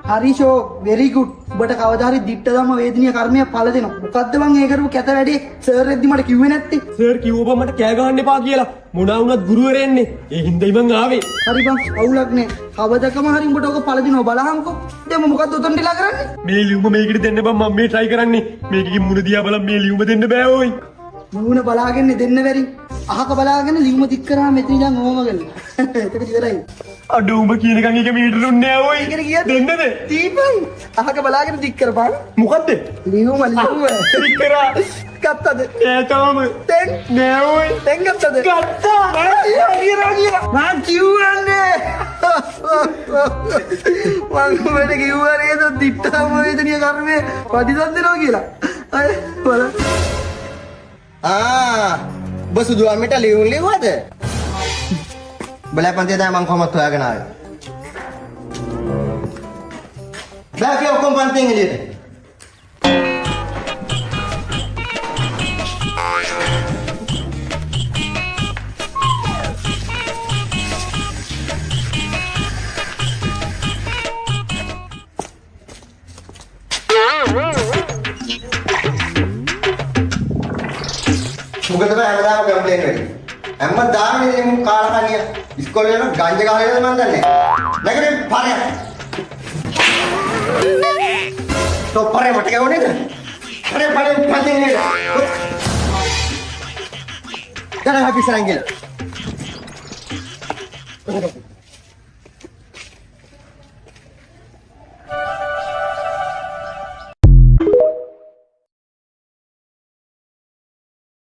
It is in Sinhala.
හරි ෂෝ very good. ඔබට කවදා හරි දිට්ඨ ධම්ම වේදනීය කර්මය පළ දෙනවා. මොකද්ද බං ඒ කරපු කැත වැඩේ? සර් එද්දි මට කිව්වේ නැත්තේ. සර් කිව්වම මට කෑ ගහන්න එපා කියලා. මොනවා වුණත් ගුරුවරයෙන්නේ. ඒ හින්දායි මං ආවේ. හරි බං අවුලක් නෑ. කවදකම හරි උඹට ඔක පළ දෙනවා බලහන්කෝ. දැන් මම මොකද්ද උතන් ටිලා කරන්නේ? මේ ලියුම මේකට දෙන්න බං මම මේ try කරන්නේ. මේකකින් මුණ දිහා බලන් මේ ලියුම දෙන්න බෑ ඕයි. මුණ බලාගෙන දෙන්න බැරි. අහක බලාගෙන ලියුම දික් කරා මෙතන ඉඳන් ඕම ගන්න. ඒක ඉවරයි. අඩෝ උඹ කියන එකන් එක මීටරුන් නෑ ඕයි. ඒකට කියන්න දෙන්නද? දීපන්. අහක බලාගෙන දික් කරපන්. මොකද්ද? ලියුම දික් කරා. ගත්තද? නෑ තාම. දැන් නෑ ඕයි. දැන් ගත්තද? ගත්තා. මං කිව්වන්නේ. මං උඹට කිව්වා නේද දිට්ඨ ධම්ම වේදනීය කර්මය පරිදන් දෙනවා කියලා. අය බලන්න. ඔබ සුදු අම්මට ලියුම් ලිව්වද? බලපන් තියදා මං කොහොමද හොයාගෙන ආවේ. බෑකේ ඔක්කොම පන්තියෙන් එළියට. මොකද බෑ හැමදාම කම්ප්ලේන්ට් වෙන්නේ. හැමදාම ඉතින් කාලා කනිය ඉස්කෝලේ යන ගංජා ගහලා මන් දන්නේ. නැගිටින් පාරේ. තොප්පරේ මට ගවන්නේ නේද? අනේ පාරේ පදින් නේද? දැන් අපි සරංගිලා.